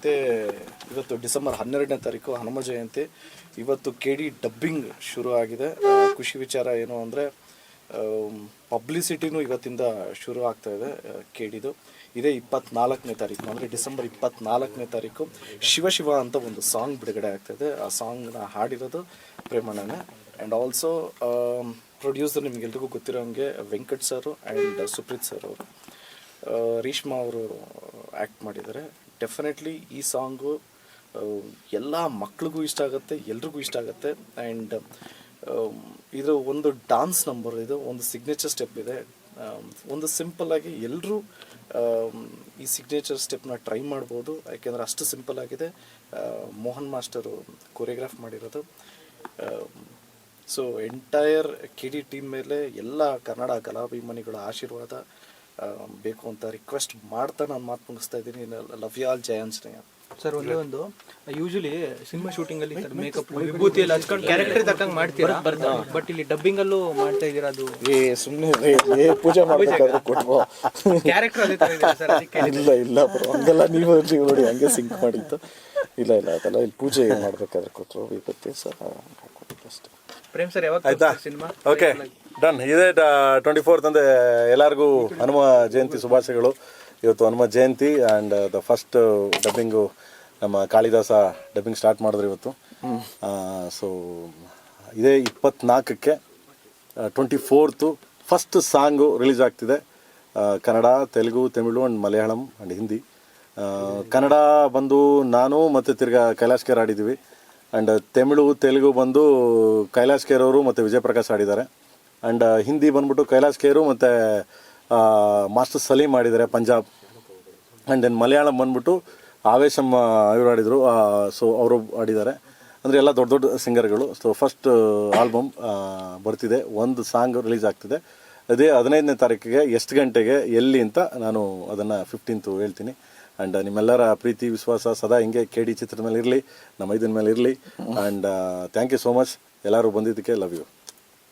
ಜಯಂತಿ ಇವತ್ತು ಡಿಸೆಂಬರ್ 12ನೇ ತಾರೀಕು ಹನುಮ ಜಯಂತಿ. ಇವತ್ತು KD ಡಬ್ಬಿಂಗ್ ಶುರು ಆಗಿದೆ. ಖುಷಿ ವಿಚಾರ ಏನು ಅಂದರೆ ಪಬ್ಲಿಸಿಟಿನೂ ಇವತ್ತಿಂದ ಶುರು ಆಗ್ತಾ ಇದೆ KDದು. ಇದೇ 24ನೇ ತಾರೀಕು ಅಂದರೆ ಡಿಸೆಂಬರ್ 24ನೇ ತಾರೀಕು ಶಿವ ಶಿವ ಅಂತ ಒಂದು ಸಾಂಗ್ ಬಿಡುಗಡೆ ಆಗ್ತಾಯಿದೆ. ಆ ಸಾಂಗ್ನ ಹಾಡಿರೋದು ಪ್ರೇಮಣ್ಣನೇ. ಆ್ಯಂಡ್ ಆಲ್ಸೋ ಪ್ರೊಡ್ಯೂಸರ್ ನಿಮಗೆಲ್ರಿಗೂ ಗೊತ್ತಿರೋಂಗೆ Venkat sir and Supreeth sir ಅವರು, ರೀಶ್ಮಾ ಅವರು ಆ್ಯಕ್ಟ್ ಮಾಡಿದ್ದಾರೆ. ಡೆಫಿನೆಟ್ಲಿ ಈ ಸಾಂಗು ಎಲ್ಲ ಮಕ್ಳಿಗೂ ಇಷ್ಟ ಆಗುತ್ತೆ, ಎಲ್ರಿಗೂ ಇಷ್ಟ ಆಗುತ್ತೆ. ಆ್ಯಂಡ್ ಇದು ಒಂದು ಡಾನ್ಸ್ ನಂಬರ್, ಇದು ಒಂದು ಸಿಗ್ನೇಚರ್ ಸ್ಟೆಪ್ ಇದೆ. ಒಂದು ಸಿಂಪಲ್ಲಾಗಿ ಎಲ್ಲರೂ ಈ ಸಿಗ್ನೇಚರ್ ಸ್ಟೆಪ್ನ ಟ್ರೈ ಮಾಡ್ಬೋದು, ಯಾಕೆಂದರೆ ಅಷ್ಟು ಸಿಂಪಲ್ ಆಗಿದೆ. ಮೋಹನ್ ಮಾಸ್ಟರು ಕೊರಿಯೋಗ್ರಾಫ್ ಮಾಡಿರೋದು. ಸೊ ಎಂಟೈರ್ KD ಟೀಮ್ ಮೇಲೆ ಎಲ್ಲ ಕನ್ನಡ ಕಲಾಭಿಮಾನಿಗಳ ಆಶೀರ್ವಾದ ಬೇಕು ಅಂತ ರಿಕ್ವೆಸ್ಟ್ ಮಾಡ್ತಾ ನಾನು ಮಾತು ಮುಗಿಸ್ತಾ ಇದ್ದೀನಿ. ಲವ್ ಯು ಆಲ್, ಜಯ ಆಂಜನೇಯ. ಸರ್ ಒಂದು ಯೂಶಲಿ ಸಿನಿಮಾ ಶೂಟಿಂಗ್ ಅಲ್ಲಿ ಮೇಕಪ್ ವಿಭೂತಿ ಎಲ್ಲ ಹಚ್ಕೊಂಡು ಕ್ಯಾರೆಕ್ಟರ್ ತಕ್ಕಂಗೆ ಮಾಡ್ತೀರಾ, ಬಟ್ ಇಲ್ಲಿ ಡಬ್ಬಿಂಗ್ ಅಲ್ಲೂ ಮಾಡ್ತಾ ಇದೀರಾ. ಅದು ಸುಮ್ಮನೆ ಪೂಜೆ ಮಾಡಬೇಕಾದ್ರೆ ಕೊಟ್ಟು ಕ್ಯಾರೆಕ್ಟರ್ ಅದೇ ತರ ಇದೆ ಸರ್, ಅದಕ್ಕೆ ಇಲ್ಲ ಬ್ರೋ, ಹಂಗೆಲ್ಲ ನೀವು ನೋಡಿ ಹಂಗೆ ಸಿಂಕ್ ಮಾಡಿದ್ದು ಇಲ್ಲ ಅದೆಲ್ಲ ಇಲ್ಲಿ ಪೂಜೆ ಮಾಡ್ಬೇಕಾದ್ರೆ ಕೊಟ್ಟರು ವಿಭೂತಿ ಸರ್ ಕೊಟ್ಟಿದ್ದು ಅಷ್ಟೇ. ಪ್ರೇಮ್ ಸರ್ ಯಾವಾಗ ಸಿನಿಮಾ? Okay done. ಇದೇ 24th ಅಂದರೆ ಎಲ್ಲರಿಗೂ ಹನುಮ ಜಯಂತಿ ಶುಭಾಶಯಗಳು. ಇವತ್ತು Hanuma Jayanti and the first dubbing ನಮ್ಮ ಕಾಳಿದಾಸ ಡಬ್ಬಿಂಗ್ ಸ್ಟಾರ್ಟ್ ಮಾಡಿದ್ರು ಇವತ್ತು. ಸೊ ಇದೇ 24ಕ್ಕೆ 24th ಫಸ್ಟ್ ಸಾಂಗು ರಿಲೀಸ್ ಆಗ್ತಿದೆ. Kannada, Telugu, Tamil and Malayalam and Hindi. ಕನ್ನಡ ಬಂದು ನಾನು ಮತ್ತು ತಿರ್ಗಾ ಕೈಲಾಶ್ ಕೇರ್ ಆಡಿದ್ದೀವಿ. ಆ್ಯಂಡ್ ತಮಿಳು, ತೆಲುಗು ಬಂದು ಕೈಲಾಶ್ ಕೇರ್ ಅವರು ಮತ್ತು ವಿಜಯ್ ಪ್ರಕಾಶ್ ಆಡಿದ್ದಾರೆ. ಆ್ಯಂಡ್ ಹಿಂದಿ ಬಂದ್ಬಿಟ್ಟು ಕೈಲಾಶ್ ಕೇರು ಮತ್ತು ಮಾಸ್ಟರ್ ಸಲೀಂ ಆಡಿದ್ದಾರೆ ಪಂಜಾಬ್. ಆ್ಯಂಡ್ ದೆನ್ ಮಲಯಾಳಂ ಬಂದ್ಬಿಟ್ಟು ಆವೇಶಂ ಇವರು ಆಡಿದರು. ಸೊ ಅವರು ಆಡಿದ್ದಾರೆ. ಅಂದರೆ ಎಲ್ಲ ದೊಡ್ಡ ದೊಡ್ಡ ಸಿಂಗರ್ಗಳು. ಸೊ ಫಸ್ಟ್ ಆಲ್ಬಮ್ ಬರ್ತಿದೆ, ಒಂದು ಸಾಂಗ್ ರಿಲೀಸ್ ಆಗ್ತಿದೆ. ಅದೇ 15ನೇ ತಾರೀಕಿಗೆ ಎಷ್ಟು ಗಂಟೆಗೆ ಎಲ್ಲಿ ಅಂತ ನಾನು ಅದನ್ನು 15th ಹೇಳ್ತೀನಿ. ಆ್ಯಂಡ್ ನಿಮ್ಮೆಲ್ಲರ ಪ್ರೀತಿ ವಿಶ್ವಾಸ ಸದಾ ಹಿಂಗೆ KD ಚಿತ್ರದ ಮೇಲೆ ಇರಲಿ, ನಮ್ಮ ಇದನ್ನ ಮೇಲೆ ಇರಲಿ. And thank you so much ಎಲ್ಲರೂ ಬಂದಿದ್ದಕ್ಕೆ. Love you.